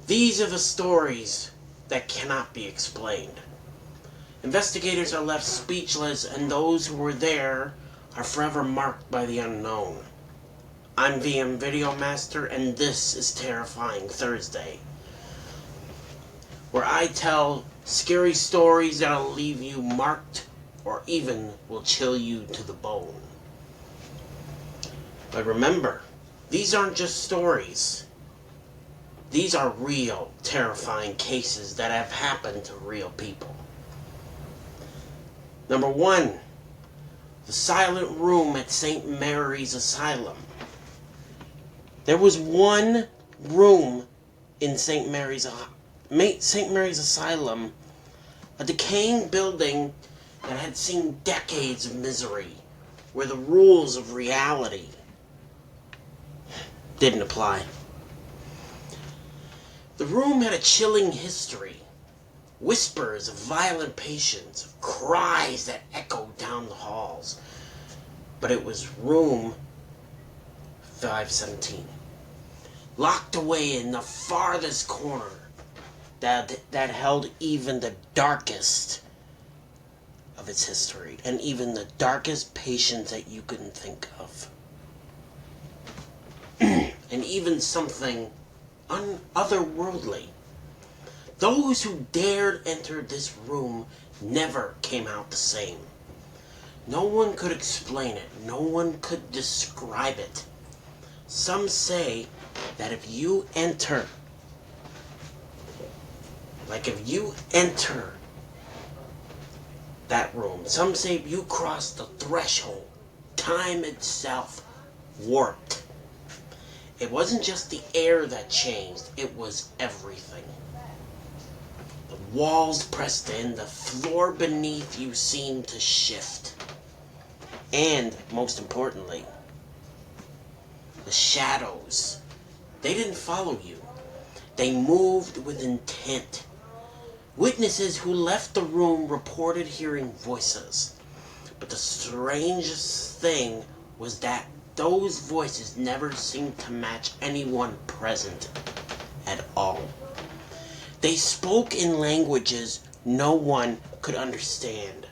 These are the stories that cannot be explained. Investigators are left speechless, and those who were there are forever marked by the unknown. I'm VM Video Master, and this is Terrifying Thursday, where I tell scary stories that'll leave you marked or even will chill you to the bone. But remember, these aren't just stories. These are real, terrifying cases that have happened to real people. Number 1, the silent room at St. Mary's Asylum. There was one room in St. Mary's Asylum, a decaying building that had seen decades of misery, where the rules of reality didn't apply. The room had a chilling history. Whispers of violent patients, cries that echoed down the halls. But it was room 517, locked away in the farthest corner that held even the darkest of its history, and even the darkest patients that you can think of. And even something otherworldly. Those who dared enter this room never came out the same. No one could explain it. No one could describe it. Some say that if you enter that room, some say if you cross the threshold, time itself warped. It wasn't just the air that changed, it was everything. The walls pressed in, the floor beneath you seemed to shift. And, most importantly, the shadows. They didn't follow you. They moved with intent. Witnesses who left the room reported hearing voices. But the strangest thing was that those voices never seemed to match anyone present at all. They spoke in languages no one could understand.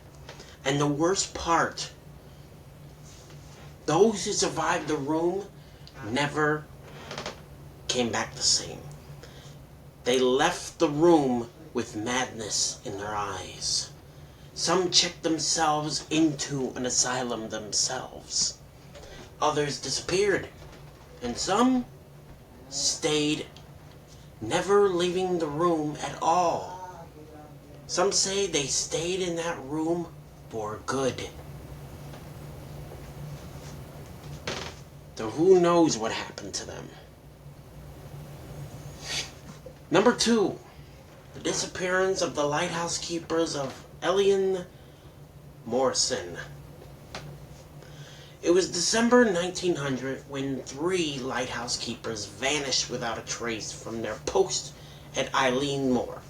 And the worst part, those who survived the room never came back the same. They left the room with madness in their eyes. Some checked themselves into an asylum themselves. Others disappeared, and some stayed, never leaving the room at all. Some say they stayed in that room for good. So who knows what happened to them? Number 2, the disappearance of the lighthouse keepers of Elian Morrison. It was December 1900 when 3 lighthouse keepers vanished without a trace from their post at Eileen Moor.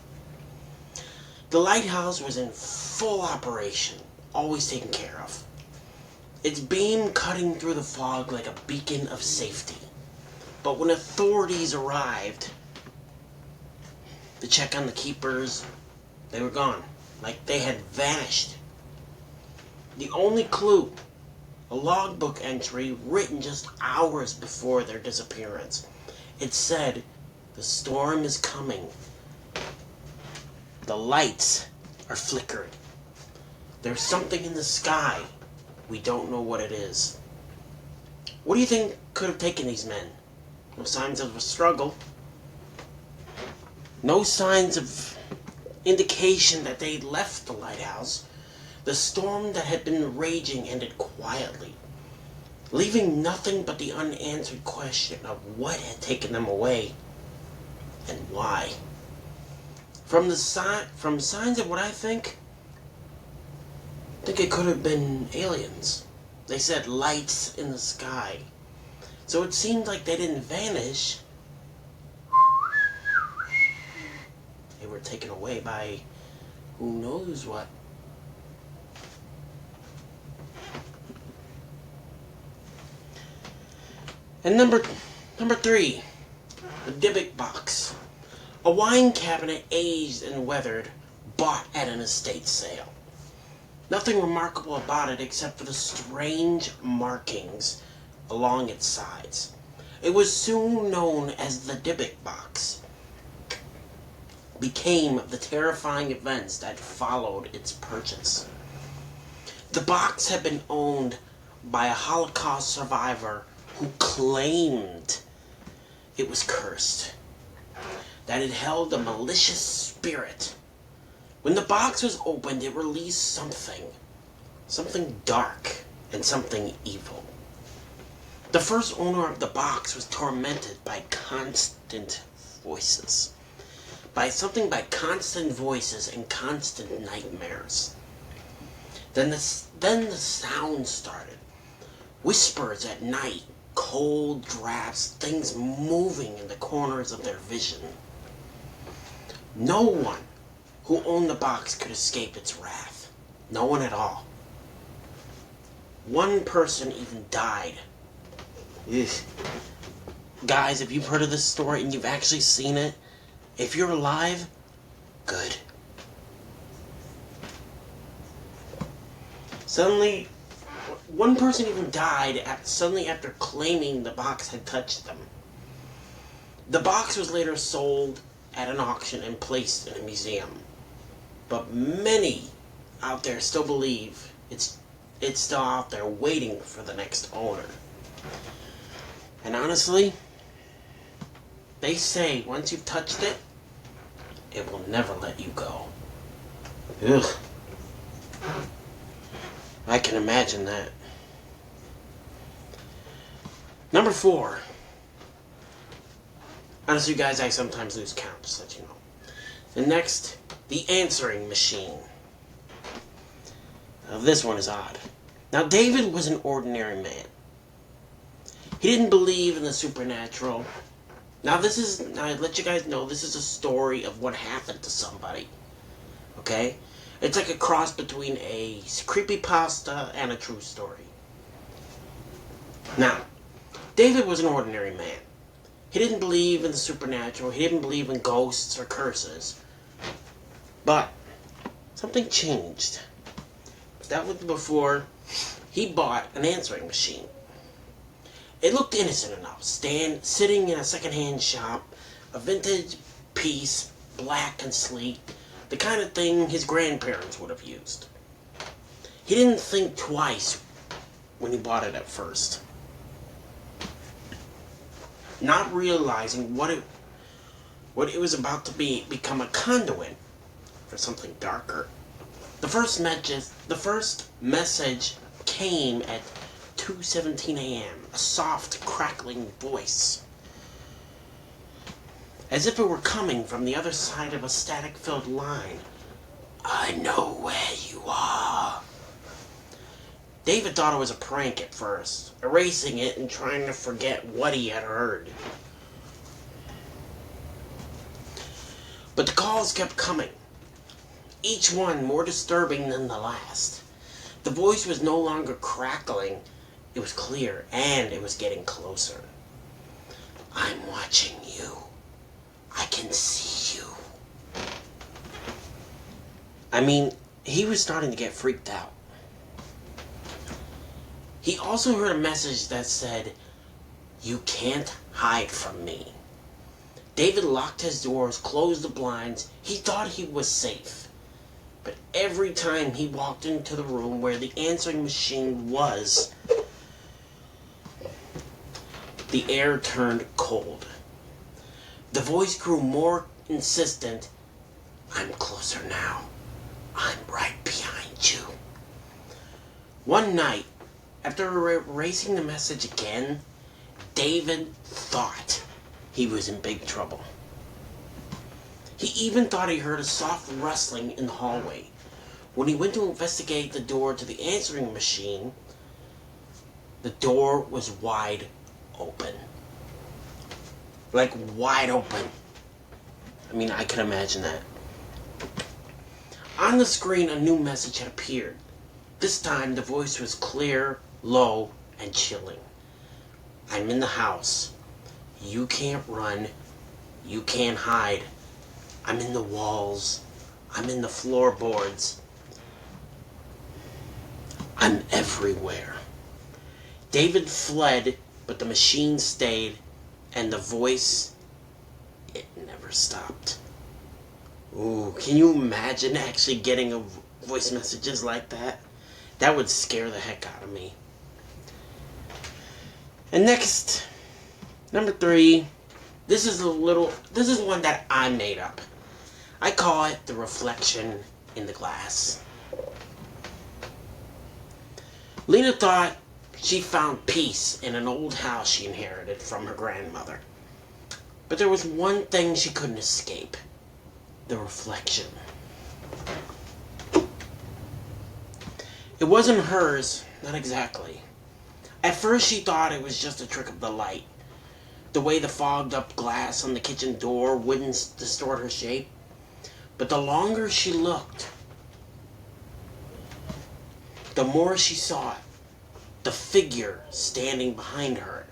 The lighthouse was in full operation, always taken care of. Its beam cutting through the fog like a beacon of safety. But when authorities arrived to check on the keepers, they were gone, like they had vanished. The only clue, a logbook entry written just hours before their disappearance. It said, "The storm is coming. The lights are flickering. There's something in the sky. We don't know what it is." What do you think could have taken these men? No signs of a struggle. No signs of indication that they left the lighthouse. The storm that had been raging ended quietly, leaving nothing but the unanswered question of what had taken them away and why. From signs of what I think it could have been aliens. They said lights in the sky. So it seemed like they didn't vanish. They were taken away by who knows what. And number 3, the Dybbuk box. A wine cabinet, aged and weathered, bought at an estate sale. Nothing remarkable about it except for the strange markings along its sides. It was soon known as the Dybbuk box. Became the terrifying events that followed its purchase. The box had been owned by a Holocaust survivor who claimed it was cursed, that it held a malicious spirit. When the box was opened, it released something dark and something evil. The first owner of the box was tormented by constant voices. By constant voices and constant nightmares. Then the sound started. Whispers at night, cold drafts, things moving in the corners of their vision. No one who owned the box could escape its wrath. No one at all. One person even died. Ugh. Guys, if you've heard of this story and you've actually seen it, if you're alive, good. Suddenly, one person even died after claiming the box had touched them. The box was later sold at an auction and placed in a museum. But many out there still believe it's still out there waiting for the next owner. And honestly, they say once you've touched it, it will never let you go. Ugh. I can imagine that. Number 4. Honestly, guys, I sometimes lose count, just to let you know. The next, the answering machine. Now, this one is odd. Now, David was an ordinary man. He didn't believe in the supernatural. Now, I let you guys know, this is a story of what happened to somebody. Okay? It's like a cross between a creepypasta and a true story. Now, David was an ordinary man. He didn't believe in the supernatural. He didn't believe in ghosts or curses. But something changed. That was before he bought an answering machine. It looked innocent enough, sitting in a secondhand shop, a vintage piece, black and sleek, the kind of thing his grandparents would have used. He didn't think twice when he bought it at first. Not realizing what it was about to become a conduit for something darker. The first message came at 2:17 a.m. A soft, crackling voice. As if it were coming from the other side of a static-filled line. I know where you are. David thought it was a prank at first, erasing it and trying to forget what he had heard. But the calls kept coming, each one more disturbing than the last. The voice was no longer crackling, it was clear, and it was getting closer. I'm watching you. I can see you. I mean, he was starting to get freaked out. He also heard a message that said, you can't hide from me. David locked his doors, closed the blinds. He thought he was safe. But every time he walked into the room where the answering machine was, the air turned cold. The voice grew more insistent. I'm closer now. I'm right behind you. One night, after erasing the message again, David thought he was in big trouble. He even thought he heard a soft rustling in the hallway. When he went to investigate the door to the answering machine, the door was wide open. Like, wide open. I mean, I can imagine that. On the screen, a new message had appeared. This time, the voice was clear, low, and chilling. I'm in the house. You can't run. You can't hide. I'm in the walls. I'm in the floorboards. I'm everywhere. David fled, but the machine stayed, and the voice, it never stopped. Ooh, can you imagine actually getting a voice messages like that? That would scare the heck out of me. And next, number 3, this is one that I made up. I call it the reflection in the glass. Lena thought she found peace in an old house she inherited from her grandmother. But there was one thing she couldn't escape: the reflection. It wasn't hers, not exactly. At first she thought it was just a trick of the light. The way the fogged up glass on the kitchen door wouldn't distort her shape. But the longer she looked, the more she saw it. The figure standing behind her.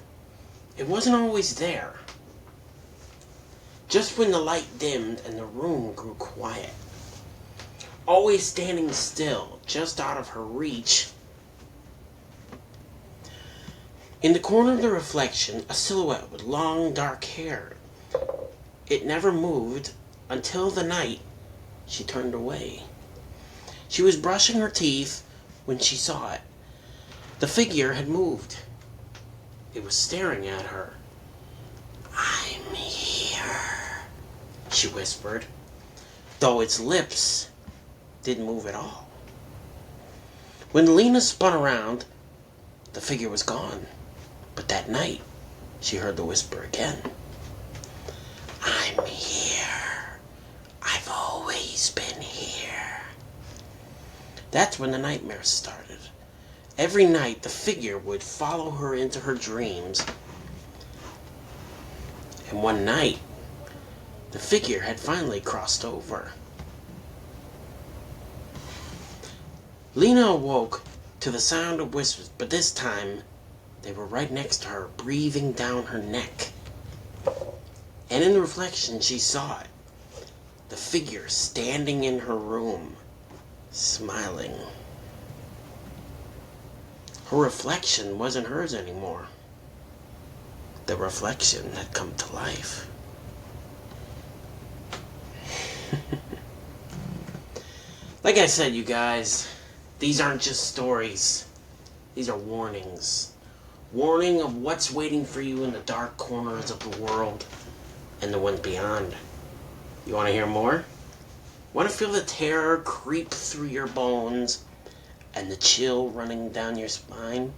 It wasn't always there. Just when the light dimmed and the room grew quiet. Always standing still, just out of her reach. In the corner of the reflection, a silhouette with long dark hair. It never moved until the night she turned away. She was brushing her teeth when she saw it. The figure had moved. It was staring at her. "I'm here," she whispered, though its lips didn't move at all. When Lena spun around, the figure was gone. But that night, she heard the whisper again. "I'm here. I've always been here." That's when the nightmares started. Every night, the figure would follow her into her dreams. And one night, the figure had finally crossed over. Lena awoke to the sound of whispers, but this time, they were right next to her, breathing down her neck. And in the reflection, she saw it. The figure standing in her room, smiling. Her reflection wasn't hers anymore. The reflection had come to life. Like I said, you guys, these aren't just stories. These are warnings. Warning of what's waiting for you in the dark corners of the world and the ones beyond. You want to hear more? Want to feel the terror creep through your bones and the chill running down your spine?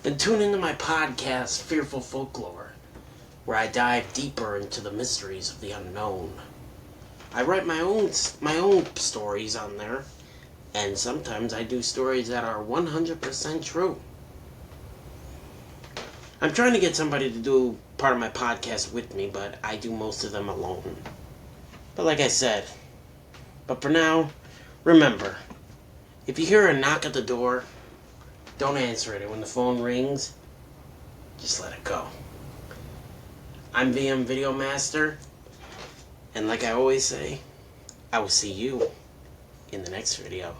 Then tune into my podcast, Fearful Folklore, where I dive deeper into the mysteries of the unknown. I write my own stories on there, and sometimes I do stories that are 100% true. I'm trying to get somebody to do part of my podcast with me, but I do most of them alone. But like I said, but for now, remember, if you hear a knock at the door, don't answer it. And when the phone rings, just let it go. I'm VM Video Master, and like I always say, I will see you in the next video.